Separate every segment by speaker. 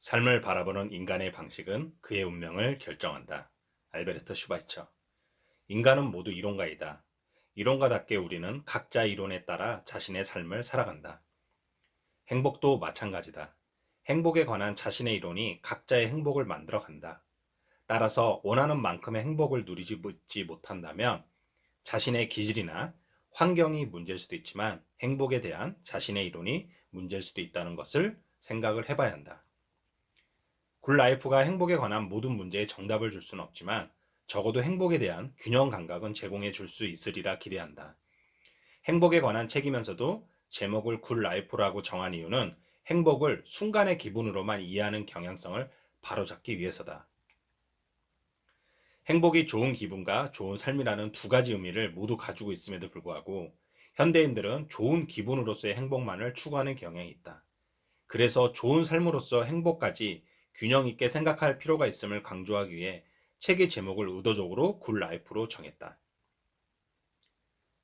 Speaker 1: 삶을 바라보는 인간의 방식은 그의 운명을 결정한다. 알베르트 슈바이처. 인간은 모두 이론가이다. 이론가답게 우리는 각자의 이론에 따라 자신의 삶을 살아간다. 행복도 마찬가지다. 행복에 관한 자신의 이론이 각자의 행복을 만들어 간다. 따라서 원하는 만큼의 행복을 누리지 못한다면 자신의 기질이나 환경이 문제일 수도 있지만 행복에 대한 자신의 이론이 문제일 수도 있다는 것을 생각을 해봐야 한다. 굴라이프가 행복에 관한 모든 문제에 정답을 줄 수는 없지만 적어도 행복에 대한 균형 감각은 제공해 줄 수 있으리라 기대한다. 행복에 관한 책이면서도 제목을 굴라이프라고 정한 이유는 행복을 순간의 기분으로만 이해하는 경향성을 바로잡기 위해서다. 행복이 좋은 기분과 좋은 삶이라는 두 가지 의미를 모두 가지고 있음에도 불구하고 현대인들은 좋은 기분으로서의 행복만을 추구하는 경향이 있다. 그래서 좋은 삶으로서 행복까지 균형 있게 생각할 필요가 있음을 강조하기 위해 책의 제목을 의도적으로 굿라이프로 정했다.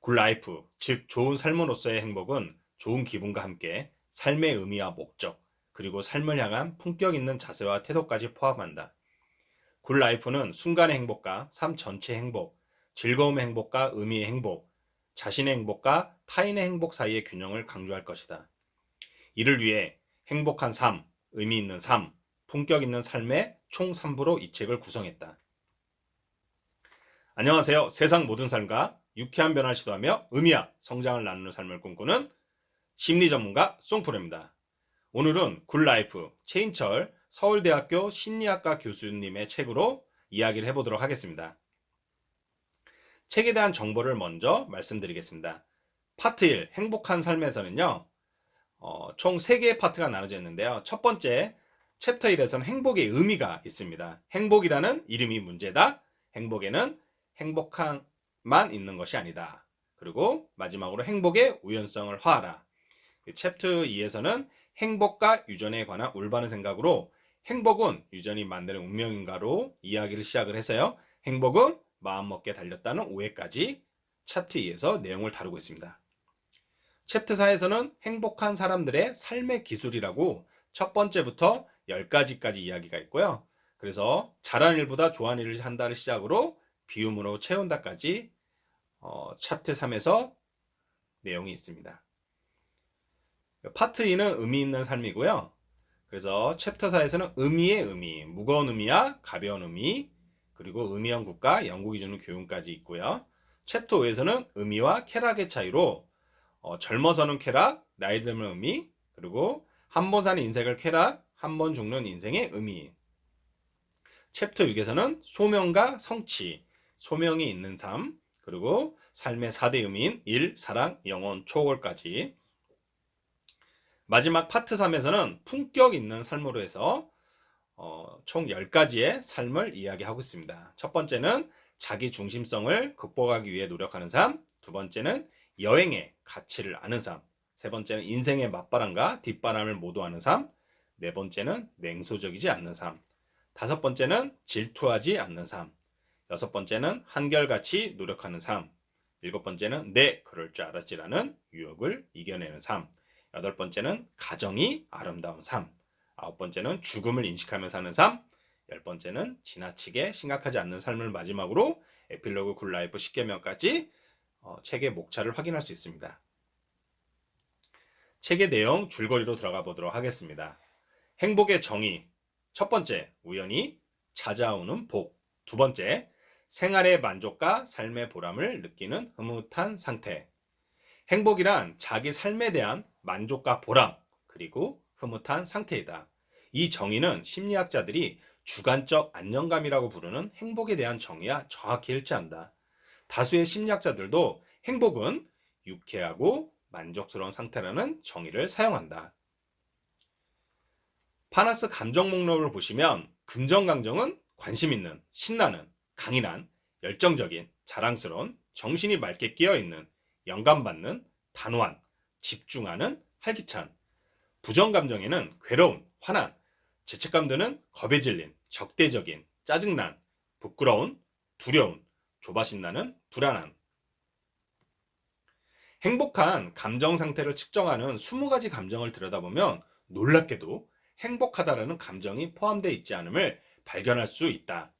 Speaker 1: 굿라이프, 즉 좋은 삶으로서의 행복은 좋은 기분과 함께 삶의 의미와 목적, 그리고 삶을 향한 품격 있는 자세와 태도까지 포함한다. 굿라이프는 순간의 행복과 삶 전체의 행복, 즐거움의 행복과 의미의 행복, 자신의 행복과 타인의 행복 사이의 균형을 강조할 것이다. 이를 위해 행복한 삶, 의미 있는 삶, 품격 있는 삶의 총 3부로 이 책을 구성했다. 안녕하세요. 세상 모든 삶과 유쾌한 변화를 시도하며 의미와 성장을 나누는 삶을 꿈꾸는 심리 전문가 송프로입니다. 오늘은 굿라이프 최인철 서울대학교 심리학과 교수님의 책으로 이야기를 해보도록 하겠습니다. 책에 대한 정보를 먼저 말씀드리겠습니다. 파트 1, 행복한 삶에서는요, 총 3개의 파트가 나눠져 있는데요. 첫 번째, 챕터 1에서는 행복의 의미가 있습니다. 행복이라는 이름이 문제다. 행복에는 행복함만 있는 것이 아니다. 그리고 마지막으로 행복의 우연성을 화하라. 챕터 2에서는 행복과 유전에 관한 올바른 생각으로 행복은 유전이 만드는 운명인가로 이야기를 시작을 해서요. 행복은 마음먹기에 달렸다는 오해까지 챕터 2에서 내용을 다루고 있습니다. 챕터 4에서는 행복한 사람들의 삶의 기술이라고 첫 번째부터 10가지까지 이야기가 있고요. 그래서 잘하는 일보다 좋아하는 일을 한다를 시작으로 비움으로 채운다까지 챕터 3에서 내용이 있습니다. 파트 2는 의미 있는 삶이고요. 그래서 챕터 4에서는 의미의 의미, 무거운 의미와 가벼운 의미, 그리고 의미 연구과 연구 기준의 교훈까지 있고요. 챕터 5에서는 의미와 쾌락의 차이로 젊어서는 쾌락, 나이 들면 의미, 그리고 한 번 사는 인생을 쾌락, 한 번 죽는 인생의 의미. 챕터 6에서는 소명과 성취, 소명이 있는 삶, 그리고 삶의 4대 의미인 일, 사랑, 영혼, 초월까지. 마지막 파트 3에서는 품격 있는 삶으로 해서 총 10가지의 삶을 이야기하고 있습니다. 첫 번째는 자기 중심성을 극복하기 위해 노력하는 삶, 두 번째는 여행의 가치를 아는 삶, 세 번째는 인생의 맞바람과 뒷바람을 모두 아는 삶, 네 번째는 냉소적이지 않는 삶, 다섯 번째는 질투하지 않는 삶, 여섯 번째는 한결같이 노력하는 삶, 일곱 번째는 네, 그럴 줄 알았지라는 유혹을 이겨내는 삶, 여덟 번째는 가정이 아름다운 삶, 아홉 번째는 죽음을 인식하며 사는 삶, 열 번째는 지나치게 심각하지 않는 삶을 마지막으로 에필로그 굿라이프 10계명까지 책의 목차를 확인할 수 있습니다. 책의 내용 줄거리로 들어가 보도록 하겠습니다. 행복의 정의. 첫 번째, 우연히 찾아오는 복. 두 번째, 생활의 만족과 삶의 보람을 느끼는 흐뭇한 상태. 행복이란 자기 삶에 대한 만족과 보람, 그리고 흐뭇한 상태이다. 이 정의는 심리학자들이 주관적 안정감이라고 부르는 행복에 대한 정의와 정확히 일치한다. 다수의 심리학자들도 행복은 유쾌하고 만족스러운 상태라는 정의를 사용한다. 파나스 감정 목록을 보시면 긍정 감정은 관심 있는, 신나는, 강인한, 열정적인, 자랑스러운, 정신이 맑게 끼어있는, 영감받는, 단호한, 집중하는, 활기찬. 부정 감정에는 괴로운, 화난, 죄책감 드는, 겁에 질린, 적대적인, 짜증난, 부끄러운, 두려운, 조바심 나는, 불안한. 행복한 감정 상태를 측정하는 20가지 감정을 들여다보면 놀랍게도 행복하다라는 감정이 포함되어 있지 않음을 발견할 수 있다.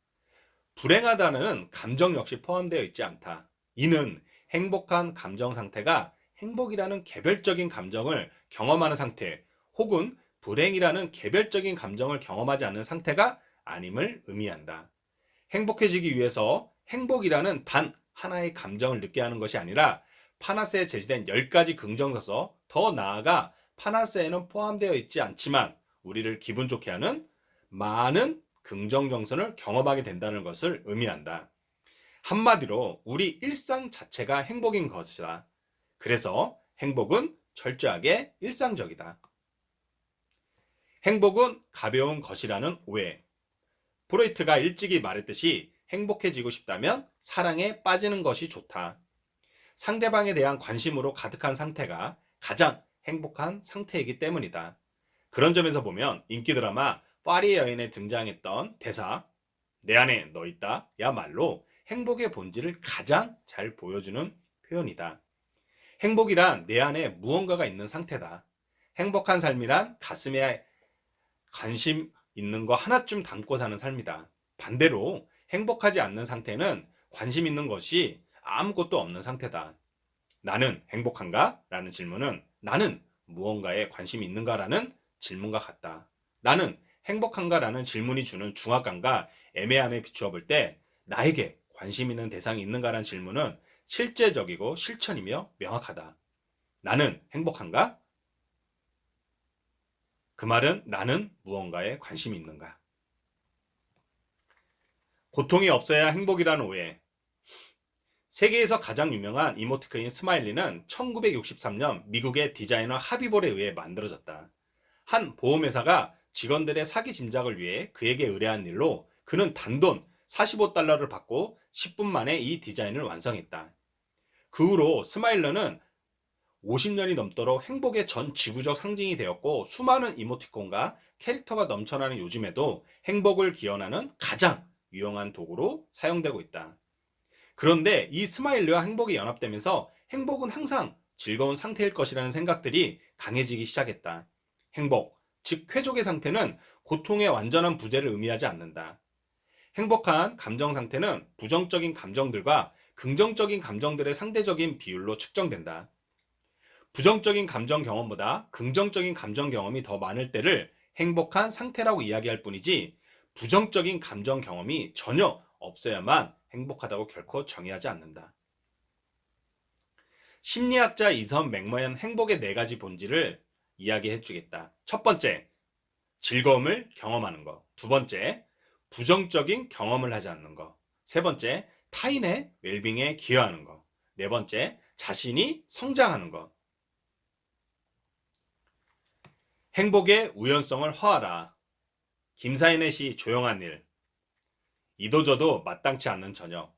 Speaker 1: 불행하다는 감정 역시 포함되어 있지 않다. 이는 행복한 감정 상태가 행복이라는 개별적인 감정을 경험하는 상태, 혹은 불행이라는 개별적인 감정을 경험하지 않는 상태가 아님을 의미한다. 행복해지기 위해서 행복이라는 단 하나의 감정을 느껴야 하는 것이 아니라 파나세에 제시된 10가지 긍정서서, 더 나아가 파나세에는 포함되어 있지 않지만 우리를 기분 좋게 하는 많은 긍정 정선을 경험하게 된다는 것을 의미한다. 한마디로 우리 일상 자체가 행복인 것이다. 그래서 행복은 철저하게 일상적이다. 행복은 가벼운 것이라는 오해. 프로이트가 일찍이 말했듯이 행복해지고 싶다면 사랑에 빠지는 것이 좋다. 상대방에 대한 관심으로 가득한 상태가 가장 행복한 상태이기 때문이다. 그런 점에서 보면 인기 드라마 파리의 여인에 등장했던 대사 "내 안에 너 있다" 야말로 행복의 본질을 가장 잘 보여주는 표현이다. 행복이란 내 안에 무언가가 있는 상태다. 행복한 삶이란 가슴에 관심 있는 거 하나쯤 담고 사는 삶이다. 반대로 행복하지 않는 상태는 관심 있는 것이 아무것도 없는 상태다. 나는 행복한가? 라는 질문은 나는 무언가에 관심이 있는가? 라는 질문과 같다. 나는 행복한가? 라는 질문이 주는 중압감과 애매함에 비추어 볼 때 나에게 관심 있는 대상이 있는가? 라는 질문은 실제적이고 실천이며 명확하다. 나는 행복한가? 그 말은 나는 무언가에 관심이 있는가? 고통이 없어야 행복이라는 오해. 세계에서 가장 유명한 이모티콘인 스마일리는 1963년 미국의 디자이너 하비볼에 의해 만들어졌다. 한 보험회사가 직원들의 사기 진작을 위해 그에게 의뢰한 일로 그는 단돈 45달러를 받고 10분 만에 이 디자인을 완성했다. 그 후로 스마일러는 50년이 넘도록 행복의 전 지구적 상징이 되었고, 수많은 이모티콘과 캐릭터가 넘쳐나는 요즘에도 행복을 기원하는 가장 유용한 도구로 사용되고 있다. 그런데 이 스마일리와 행복이 연합되면서 행복은 항상 즐거운 상태일 것이라는 생각들이 강해지기 시작했다. 행복, 즉 쾌족의 상태는 고통의 완전한 부재를 의미하지 않는다. 행복한 감정 상태는 부정적인 감정들과 긍정적인 감정들의 상대적인 비율로 측정된다. 부정적인 감정 경험보다 긍정적인 감정 경험이 더 많을 때를 행복한 상태라고 이야기할 뿐이지, 부정적인 감정 경험이 전혀 없어야만 행복하다고 결코 정의하지 않는다. 심리학자 이선 맥머현 행복의 4가지 본질을 이야기해 주겠다. 첫 번째, 즐거움을 경험하는 것. 두 번째, 부정적인 경험을 하지 않는 것. 세 번째, 타인의 웰빙에 기여하는 것. 네 번째, 자신이 성장하는 것. 행복의 우연성을 허하라. 김사인의 시 조용한 일. 이도저도 마땅치 않는 저녁.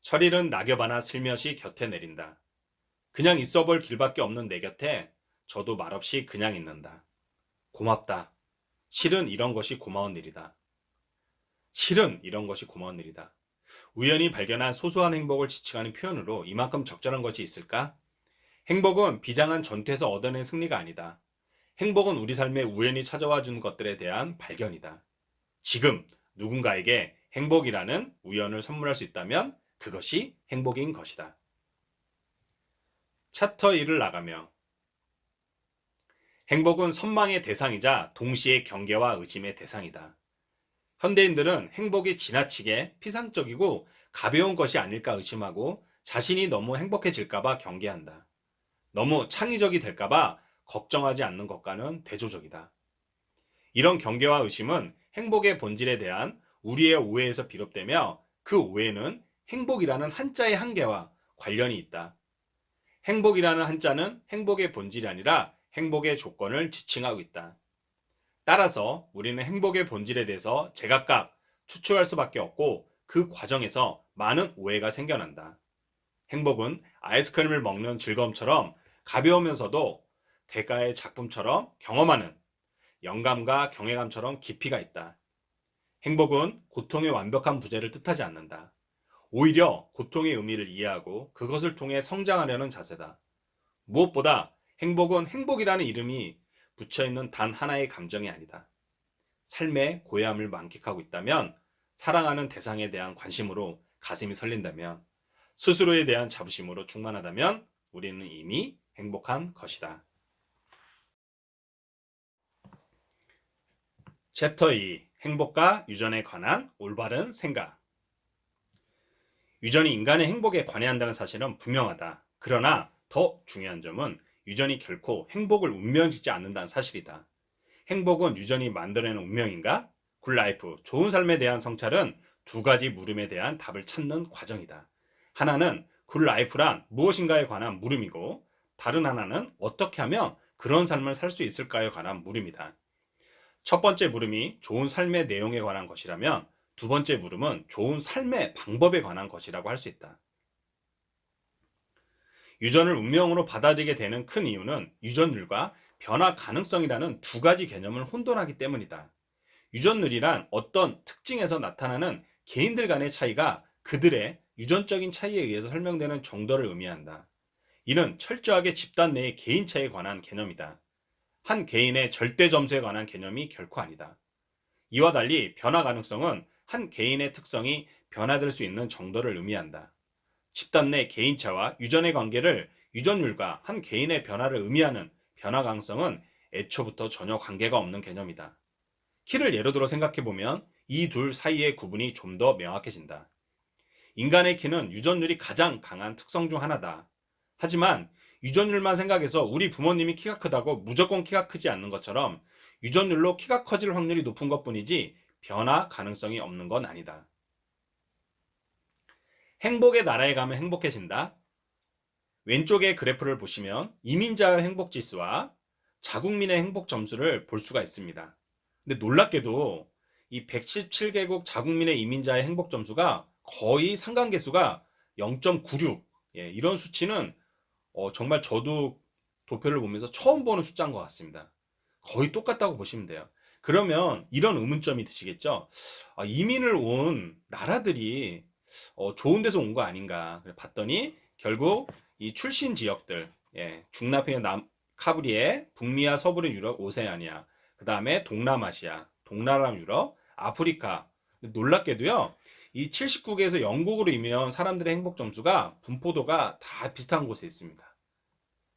Speaker 1: 철일은 낙엽 하나 슬며시 곁에 내린다. 그냥 있어 볼 길밖에 없는 내 곁에 저도 말없이 그냥 있는다. 고맙다. 실은 이런 것이 고마운 일이다. 실은 이런 것이 고마운 일이다. 우연히 발견한 소소한 행복을 지칭하는 표현으로 이만큼 적절한 것이 있을까? 행복은 비장한 전투에서 얻어낸 승리가 아니다. 행복은 우리 삶에 우연히 찾아와 준 것들에 대한 발견이다. 지금 누군가에게 행복이라는 우연을 선물할 수 있다면 그것이 행복인 것이다. 챕터 1을 나가며. 행복은 선망의 대상이자 동시에 경계와 의심의 대상이다. 현대인들은 행복이 지나치게 피상적이고 가벼운 것이 아닐까 의심하고, 자신이 너무 행복해질까봐 경계한다. 너무 창의적이 될까봐 걱정하지 않는 것과는 대조적이다. 이런 경계와 의심은 행복의 본질에 대한 우리의 오해에서 비롯되며, 그 오해는 행복이라는 한자의 한계와 관련이 있다. 행복이라는 한자는 행복의 본질이 아니라 행복의 조건을 지칭하고 있다. 따라서 우리는 행복의 본질에 대해서 제각각 추측할 수밖에 없고, 그 과정에서 많은 오해가 생겨난다. 행복은 아이스크림을 먹는 즐거움처럼 가벼우면서도 대가의 작품처럼 경험하는 영감과 경외감처럼 깊이가 있다. 행복은 고통의 완벽한 부재를 뜻하지 않는다. 오히려 고통의 의미를 이해하고 그것을 통해 성장하려는 자세다. 무엇보다 행복은 행복이라는 이름이 붙여있는 단 하나의 감정이 아니다. 삶의 고요함을 만끽하고 있다면, 사랑하는 대상에 대한 관심으로 가슴이 설린다면, 스스로에 대한 자부심으로 충만하다면 우리는 이미 행복한 것이다. 챕터 2. 행복과 유전에 관한 올바른 생각. 유전이 인간의 행복에 관여한다는 사실은 분명하다. 그러나 더 중요한 점은 유전이 결코 행복을 운명짓지 않는다는 사실이다. 행복은 유전이 만들어내는 운명인가? 굿라이프, 좋은 삶에 대한 성찰은 두 가지 물음에 대한 답을 찾는 과정이다. 하나는 굿라이프란 무엇인가에 관한 물음이고, 다른 하나는 어떻게 하면 그런 삶을 살 수 있을까에 관한 물음이다. 첫 번째 물음이 좋은 삶의 내용에 관한 것이라면, 두 번째 물음은 좋은 삶의 방법에 관한 것이라고 할 수 있다. 유전을 운명으로 받아들이게 되는 큰 이유는 유전율과 변화 가능성이라는 두 가지 개념을 혼돈하기 때문이다. 유전율이란 어떤 특징에서 나타나는 개인들 간의 차이가 그들의 유전적인 차이에 의해서 설명되는 정도를 의미한다. 이는 철저하게 집단 내의 개인 차이에 관한 개념이다. 한 개인의 절대 점수에 관한 개념이 결코 아니다. 이와 달리 변화 가능성은 한 개인의 특성이 변화될 수 있는 정도를 의미한다. 집단 내 개인차와 유전의 관계를 유전율과 한 개인의 변화를 의미하는 변화 가능성은 애초부터 전혀 관계가 없는 개념이다. 키를 예로 들어 생각해보면 이 둘 사이의 구분이 좀 더 명확해진다. 인간의 키는 유전율이 가장 강한 특성 중 하나다. 하지만 유전율만 생각해서 우리 부모님이 키가 크다고 무조건 키가 크지 않는 것처럼 유전율로 키가 커질 확률이 높은 것뿐이지 변화 가능성이 없는 건 아니다. 행복의 나라에 가면 행복해진다. 왼쪽의 그래프를 보시면 이민자의 행복지수와 자국민의 행복 점수를 볼 수가 있습니다. 근데 놀랍게도 이 117개국 자국민의 이민자의 행복 점수가 거의 상관계수가 0.96, 이런 수치는 정말 저도 도표를 보면서 처음 보는 숫자인 것 같습니다. 거의 똑같다고 보시면 돼요. 그러면 이런 의문점이 드시겠죠? 이민을 온 나라들이 좋은 데서 온 거 아닌가 봤더니 결국 이 출신 지역들, 중남해 카브리에 북미와 서부의 유럽, 오세아니아, 그 다음에 동남아시아, 동남아 유럽, 아프리카. 놀랍게도요, 이 79개에서 영국으로 이민 사람들의 행복 점수가 분포도가 다 비슷한 곳에 있습니다.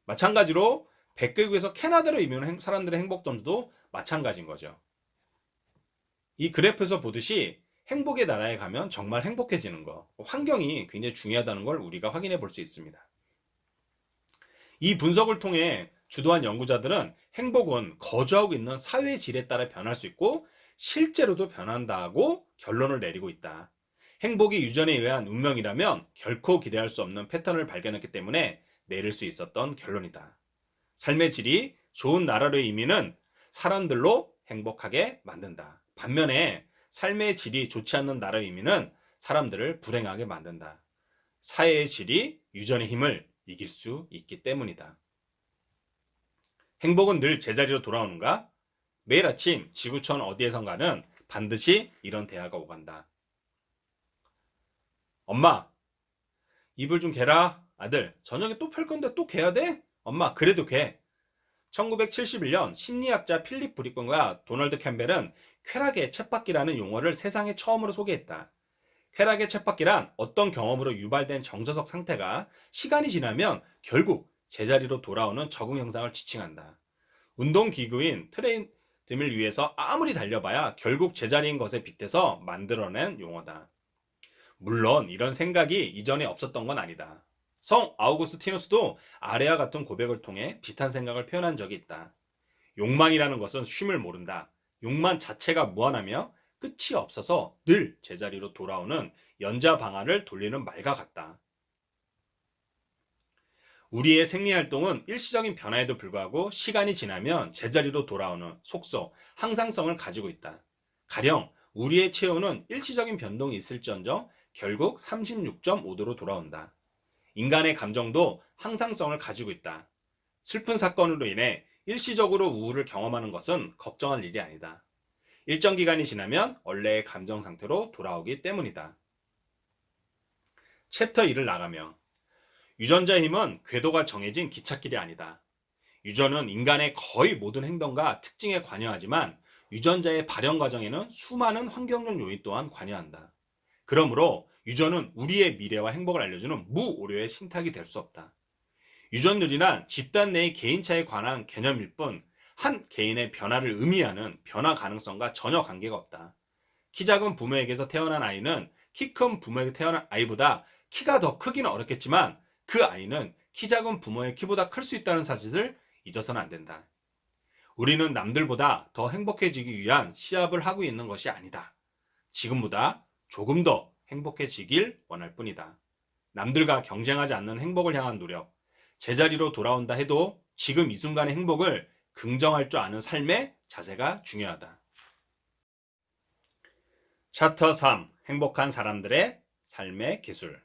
Speaker 1: 마찬가지로 100개국에서 캐나다로 이민 사람들의 행복 점수도 마찬가지인 거죠. 이 그래프에서 보듯이 행복의 나라에 가면 정말 행복해지는 거, 환경이 굉장히 중요하다는 걸 우리가 확인해 볼 수 있습니다. 이 분석을 통해 주도한 연구자들은 행복은 거주하고 있는 사회 질에 따라 변할 수 있고 실제로도 변한다고 결론을 내리고 있다. 행복이 유전에 의한 운명이라면 결코 기대할 수 없는 패턴을 발견했기 때문에 내릴 수 있었던 결론이다. 삶의 질이 좋은 나라로의 이민은 사람들로 행복하게 만든다. 반면에 삶의 질이 좋지 않는 나라의 이민은 사람들을 불행하게 만든다. 사회의 질이 유전의 힘을 이길 수 있기 때문이다. 행복은 늘 제자리로 돌아오는가? 매일 아침 지구촌 어디에선가는 반드시 이런 대화가 오간다. 엄마, 이불 좀 개라. 아들, 저녁에 또 펼 건데 또 개야 돼? 엄마, 그래도 개. 1971년 심리학자 필립 브리건과 도널드 캠벨은 쾌락의 쳇바퀴라는 용어를 세상에 처음으로 소개했다. 쾌락의 쳇바퀴란 어떤 경험으로 유발된 정서적 상태가 시간이 지나면 결국 제자리로 돌아오는 적응 현상을 지칭한다. 운동기구인 트레드밀 위에서 아무리 달려봐야 결국 제자리인 것에 빗대서 만들어낸 용어다. 물론 이런 생각이 이전에 없었던 건 아니다. 성 아우구스티누스도 아래와 같은 고백을 통해 비슷한 생각을 표현한 적이 있다. 욕망이라는 것은 쉼을 모른다. 욕망 자체가 무한하며 끝이 없어서 늘 제자리로 돌아오는 연자 방아를 돌리는 말과 같다. 우리의 생리활동은 일시적인 변화에도 불구하고 시간이 지나면 제자리로 돌아오는 속성, 항상성을 가지고 있다. 가령 우리의 체온은 일시적인 변동이 있을지언정 결국 36.5도로 돌아온다. 인간의 감정도 항상성을 가지고 있다. 슬픈 사건으로 인해 일시적으로 우울을 경험하는 것은 걱정할 일이 아니다. 일정 기간이 지나면 원래의 감정 상태로 돌아오기 때문이다. 챕터 2를 나가며 유전자의 힘은 궤도가 정해진 기찻길이 아니다. 유전은 인간의 거의 모든 행동과 특징에 관여하지만 유전자의 발현 과정에는 수많은 환경적 요인 또한 관여한다. 그러므로 유전은 우리의 미래와 행복을 알려주는 무오류의 신탁이 될 수 없다. 유전율이란 집단 내의 개인차에 관한 개념일 뿐 한 개인의 변화를 의미하는 변화 가능성과 전혀 관계가 없다. 키 작은 부모에게서 태어난 아이는 키 큰 부모에게 태어난 아이보다 키가 더 크기는 어렵겠지만 그 아이는 키 작은 부모의 키보다 클 수 있다는 사실을 잊어서는 안 된다. 우리는 남들보다 더 행복해지기 위한 시합을 하고 있는 것이 아니다. 지금보다 조금 더 행복해지길 원할 뿐이다. 남들과 경쟁하지 않는 행복을 향한 노력, 제자리로 돌아온다 해도 지금 이 순간의 행복을 긍정할 줄 아는 삶의 자세가 중요하다. 챕터 3. 행복한 사람들의 삶의 기술.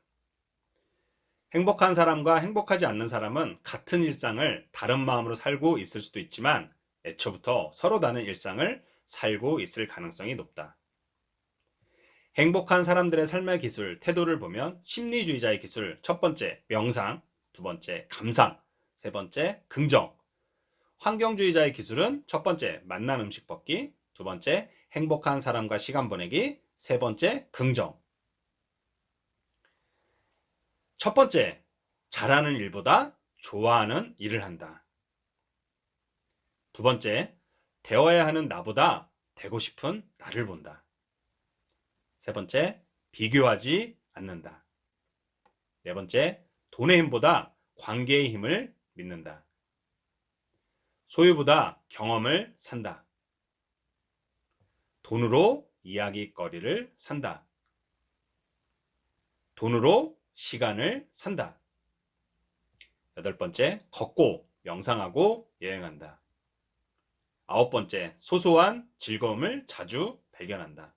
Speaker 1: 행복한 사람과 행복하지 않는 사람은 같은 일상을 다른 마음으로 살고 있을 수도 있지만 애초부터 서로 다른 일상을 살고 있을 가능성이 높다. 행복한 사람들의 삶의 기술, 태도를 보면 심리주의자의 기술, 첫 번째 명상, 두 번째 감상, 세 번째 긍정. 환경주의자의 기술은 첫 번째 맛난 음식 먹기, 두 번째 행복한 사람과 시간 보내기, 세 번째 긍정. 첫 번째, 잘하는 일보다 좋아하는 일을 한다. 두 번째, 되어야 하는 나보다 되고 싶은 나를 본다. 세 번째, 비교하지 않는다. 네 번째, 돈의 힘보다 관계의 힘을 믿는다. 소유보다 경험을 산다. 돈으로 이야기거리를 산다. 돈으로 시간을 산다. 여덟 번째, 걷고 명상하고 여행한다. 아홉 번째, 소소한 즐거움을 자주 발견한다.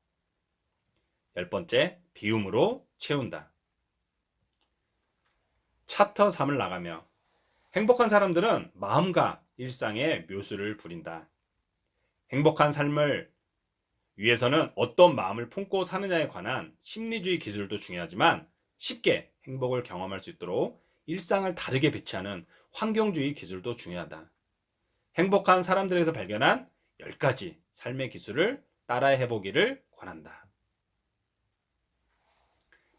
Speaker 1: 열 번째, 비움으로 채운다. 챕터 3을 나가며 행복한 사람들은 마음과 일상의 묘수를 부린다. 행복한 삶을 위해서는 어떤 마음을 품고 사느냐에 관한 심리주의 기술도 중요하지만 쉽게 행복을 경험할 수 있도록 일상을 다르게 배치하는 환경주의 기술도 중요하다. 행복한 사람들에서 발견한 10가지 삶의 기술을 따라해 보기를 권한다.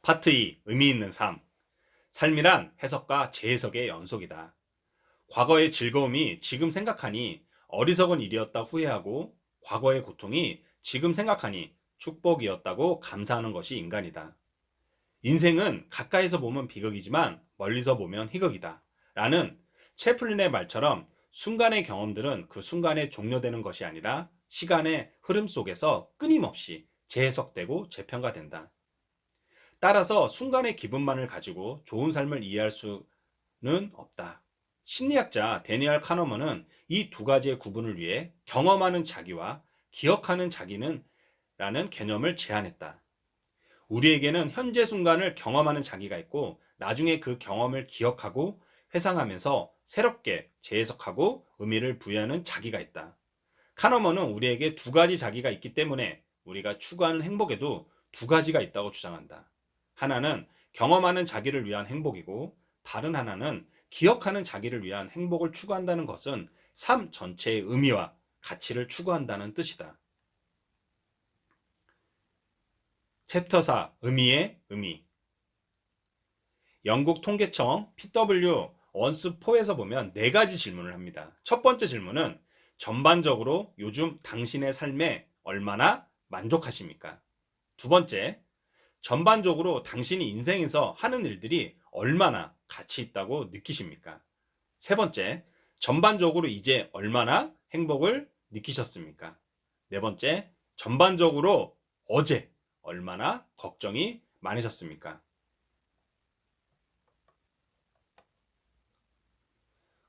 Speaker 1: 파트 2. 의미 있는 삶. 삶이란 해석과 재해석의 연속이다. 과거의 즐거움이 지금 생각하니 어리석은 일이었다 후회하고 과거의 고통이 지금 생각하니 축복이었다고 감사하는 것이 인간이다. 인생은 가까이서 보면 비극이지만 멀리서 보면 희극이다. 라는 채플린의 말처럼 순간의 경험들은 그 순간에 종료되는 것이 아니라 시간의 흐름 속에서 끊임없이 재해석되고 재평가된다. 따라서 순간의 기분만을 가지고 좋은 삶을 이해할 수는 없다. 심리학자 데니얼 카너먼은 이 두 가지의 구분을 위해 경험하는 자기와 기억하는 자기는 라는 개념을 제안했다. 우리에게는 현재 순간을 경험하는 자기가 있고 나중에 그 경험을 기억하고 회상하면서 새롭게 재해석하고 의미를 부여하는 자기가 있다. 카너먼은 우리에게 두 가지 자기가 있기 때문에 우리가 추구하는 행복에도 두 가지가 있다고 주장한다. 하나는 경험하는 자기를 위한 행복이고 다른 하나는 기억하는 자기를 위한 행복을 추구한다는 것은 삶 전체의 의미와 가치를 추구한다는 뜻이다. 챕터 4. 의미의 의미. 영국 통계청 PW 원스4에서 보면 4가지 질문을 합니다. 첫 번째 질문은 전반적으로 요즘 당신의 삶에 얼마나 만족하십니까? 두 번째, 전반적으로 당신이 인생에서 하는 일들이 얼마나 가치 있다고 느끼십니까? 세 번째, 전반적으로 이제 얼마나 행복을 느끼셨습니까? 네 번째, 전반적으로 어제 얼마나 걱정이 많으셨습니까?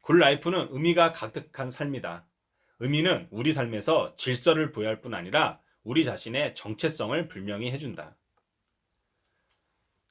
Speaker 1: 굿라이프는 의미가 가득한 삶이다. 의미는 우리 삶에서 질서를 부여할 뿐 아니라 우리 자신의 정체성을 분명히 해준다.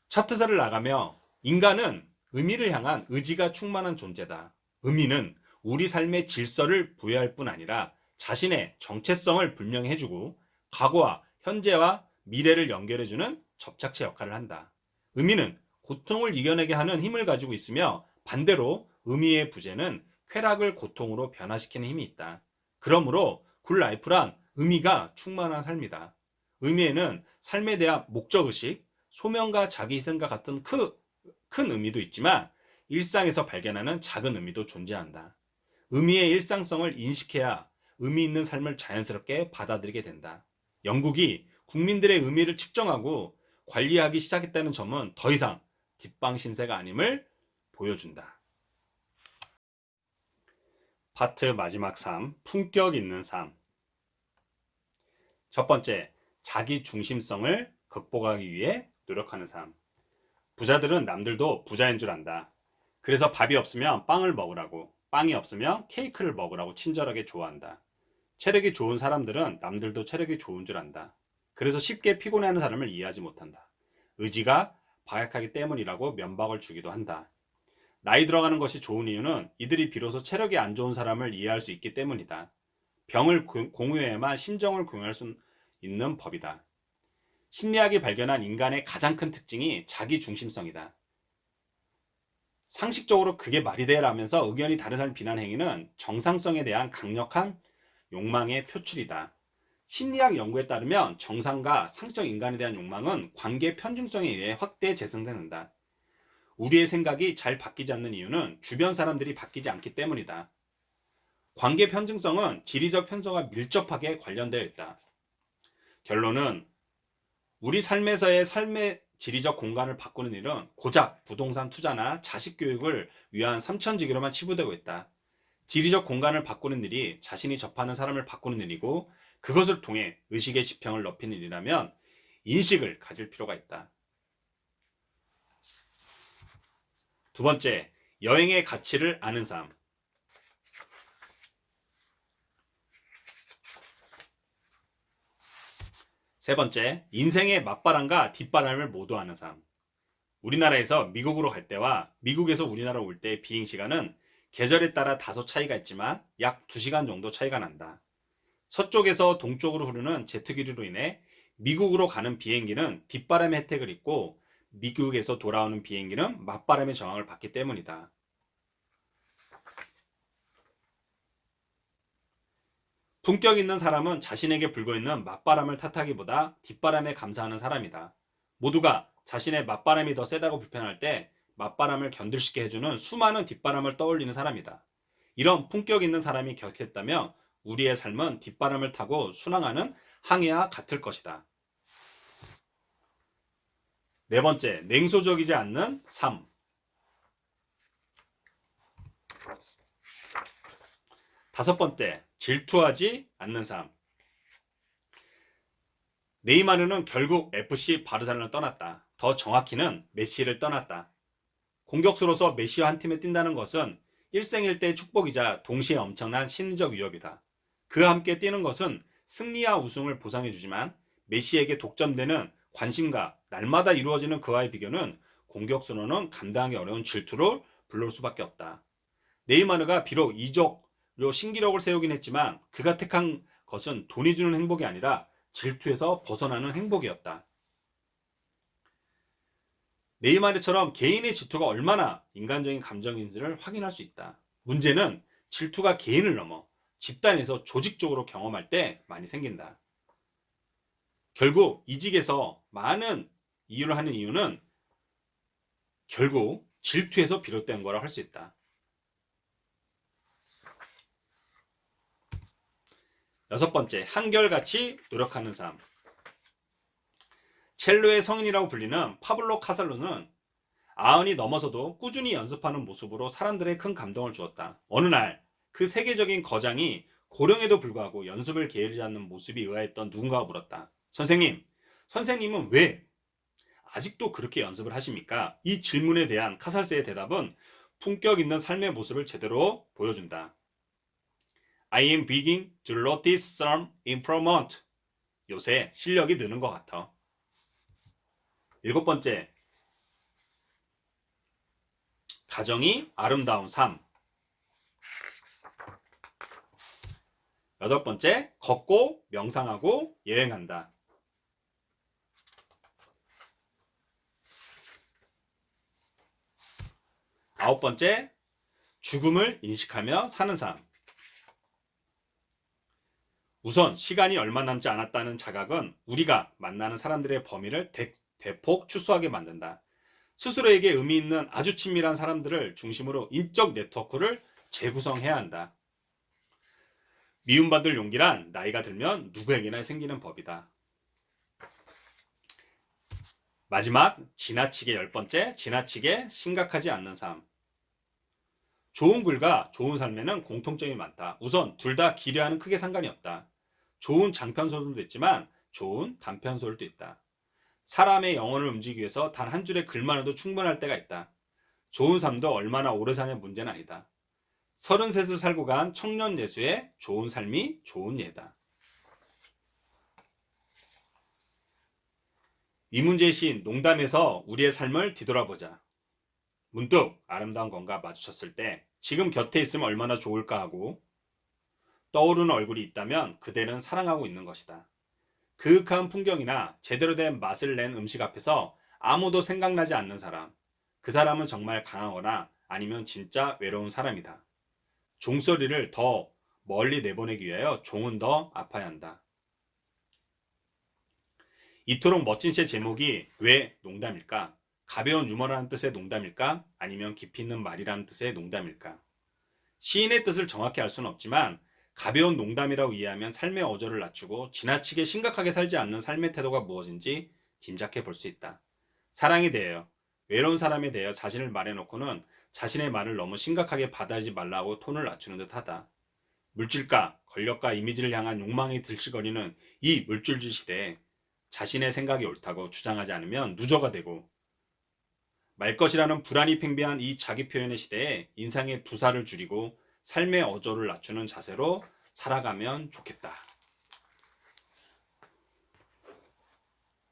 Speaker 1: 챕터사를 나가며 인간은 의미를 향한 의지가 충만한 존재다. 의미는 우리 삶의 질서를 부여할 뿐 아니라 자신의 정체성을 분명히 해주고 과거와 현재와 미래를 연결해주는 접착체 역할을 한다. 의미는 고통을 이겨내게 하는 힘을 가지고 있으며 반대로 의미의 부재는 쾌락을 고통으로 변화시키는 힘이 있다. 그러므로 굿라이프란 의미가 충만한 삶이다. 의미에는 삶에 대한 목적의식, 소명과 자기희생과 같은 큰 의미도 있지만 일상에서 발견하는 작은 의미도 존재한다. 의미의 일상성을 인식해야 의미 있는 삶을 자연스럽게 받아들이게 된다. 영국이 국민들의 의미를 측정하고 관리하기 시작했다는 점은 더 이상 뒷방 신세가 아님을 보여준다. 파트 마지막 3. 품격 있는 삶. 첫 번째, 자기 중심성을 극복하기 위해 노력하는 삶. 부자들은 남들도 부자인 줄 안다. 그래서 밥이 없으면 빵을 먹으라고, 빵이 없으면 케이크를 먹으라고 친절하게 조언한다. 체력이 좋은 사람들은 남들도 체력이 좋은 줄 안다. 그래서 쉽게 피곤해하는 사람을 이해하지 못한다. 의지가 박약하기 때문이라고 면박을 주기도 한다. 나이 들어가는 것이 좋은 이유는 이들이 비로소 체력이 안 좋은 사람을 이해할 수 있기 때문이다. 병을 공유해야만 심정을 공유할 수 있는 법이다. 심리학이 발견한 인간의 가장 큰 특징이 자기 중심성이다. 상식적으로 그게 말이 돼 라면서 의견이 다른 사람 비난 행위는 정상성에 대한 강력한 욕망의 표출이다. 심리학 연구에 따르면 정상과 상적 인간에 대한 욕망은 관계 편중성에 의해 확대 재생된다. 우리의 생각이 잘 바뀌지 않는 이유는 주변 사람들이 바뀌지 않기 때문이다. 관계 편중성은 지리적 편성과 밀접하게 관련되어 있다. 결론은 우리 삶에서의 삶의 지리적 공간을 바꾸는 일은 고작 부동산 투자나 자식 교육을 위한 삼천지기로만 치부되고 있다. 지리적 공간을 바꾸는 일이 자신이 접하는 사람을 바꾸는 일이고 그것을 통해 의식의 지평을 넓히는 일이라면 인식을 가질 필요가 있다. 두 번째, 여행의 가치를 아는 삶. 세 번째, 인생의 맞바람과 뒷바람을 모두 아는 삶. 우리나라에서 미국으로 갈 때와 미국에서 우리나라 올 때의 비행시간은 계절에 따라 다소 차이가 있지만 약 2시간 정도 차이가 난다. 서쪽에서 동쪽으로 흐르는 제트기류로 인해 미국으로 가는 비행기는 뒷바람의 혜택을 입고 미국에서 돌아오는 비행기는 맞바람의 저항을 받기 때문이다. 품격 있는 사람은 자신에게 불고 있는 맞바람을 탓하기보다 뒷바람에 감사하는 사람이다. 모두가 자신의 맞바람이 더 세다고 불편할 때 맞바람을 견딜 수 있게 해주는 수많은 뒷바람을 떠올리는 사람이다. 이런 품격 있는 사람이 격했다면 우리의 삶은 뒷바람을 타고 순항하는 항해와 같을 것이다. 네 번째, 냉소적이지 않는 삶. 다섯 번째, 질투하지 않는 삶. 네이마르는 결국 FC 바르셀로나를 떠났다. 더 정확히는 메시를 떠났다. 공격수로서 메시와 한 팀에 뛴다는 것은 일생일대의 축복이자 동시에 엄청난 심리적 위협이다. 그와 함께 뛰는 것은 승리와 우승을 보상해주지만 메시에게 독점되는 관심과 날마다 이루어지는 그와의 비교는 공격수로는 감당하기 어려운 질투를 불러올 수밖에 없다. 네이마르가 비록 이적으로 신기록을 세우긴 했지만 그가 택한 것은 돈이 주는 행복이 아니라 질투에서 벗어나는 행복이었다. 네이마르처럼 개인의 질투가 얼마나 인간적인 감정인지를 확인할 수 있다. 문제는 질투가 개인을 넘어 집단에서 조직적으로 경험할 때 많이 생긴다. 결국 이직에서 많은 이유를 하는 이유는 결국 질투에서 비롯된 거라 할 수 있다. 여섯 번째, 한결같이 노력하는 삶. 첼로의 성인이라고 불리는 파블로 카살로는 90이 넘어서도 꾸준히 연습하는 모습으로 사람들의 큰 감동을 주었다. 어느 날 그 세계적인 거장이 고령에도 불구하고 연습을 게으르지 않는 모습이 의아했던 누군가가 물었다. 선생님은 왜 아직도 그렇게 연습을 하십니까? 이 질문에 대한 카살스의 대답은 품격 있는 삶의 모습을 제대로 보여준다. I am beginning to notice some improvement. 요새 실력이 느는 것 같아. 일곱 번째, 가정이 아름다운 삶. 여덟 번째, 걷고 명상하고 여행한다. 아홉 번째, 죽음을 인식하며 사는 삶. 우선 시간이 얼마 남지 않았다는 자각은 우리가 만나는 사람들의 범위를 대폭 축소하게 만든다. 스스로에게 의미 있는 아주 친밀한 사람들을 중심으로 인적 네트워크를 재구성해야 한다. 미움받을 용기란 나이가 들면 누구에게나 생기는 법이다. 마지막, 지나치게 10번째, 지나치게 심각하지 않는 삶. 좋은 글과 좋은 삶에는 공통점이 많다. 우선 둘 다 기뢰와는 크게 상관이 없다. 좋은 장편소설도 있지만 좋은 단편소설도 있다. 사람의 영혼을 움직이기 위해서 단 한 줄의 글만 해도 충분할 때가 있다. 좋은 삶도 얼마나 오래 사냐 문제는 아니다. 33을 살고 간 청년 예수의 좋은 삶이 좋은 예다. 이문재 시인 농담에서 우리의 삶을 뒤돌아보자. 문득 아름다운 건가 마주쳤을 때 지금 곁에 있으면 얼마나 좋을까 하고 떠오르는 얼굴이 있다면 그대는 사랑하고 있는 것이다. 그윽한 풍경이나 제대로 된 맛을 낸 음식 앞에서 아무도 생각나지 않는 사람. 그 사람은 정말 강하거나 아니면 진짜 외로운 사람이다. 종소리를 더 멀리 내보내기 위하여 종은 더 아파야 한다. 이토록 멋진 시의 제목이 왜 농담일까? 가벼운 유머라는 뜻의 농담일까? 아니면 깊이 있는 말이라는 뜻의 농담일까? 시인의 뜻을 정확히 알 수는 없지만 가벼운 농담이라고 이해하면 삶의 어조를 낮추고 지나치게 심각하게 살지 않는 삶의 태도가 무엇인지 짐작해 볼 수 있다. 사랑에 대하여, 외로운 사람에 대하여 자신을 말해놓고는 자신의 말을 너무 심각하게 받아들이지 말라고 톤을 낮추는 듯하다. 물질과 권력과 이미지를 향한 욕망이 들썩거리는 이 물줄기 시대에 자신의 생각이 옳다고 주장하지 않으면 누저가 되고 말것이라는 불안이 팽배한 이 자기 표현의 시대에 인상의 부사를 줄이고 삶의 어조를 낮추는 자세로 살아가면 좋겠다.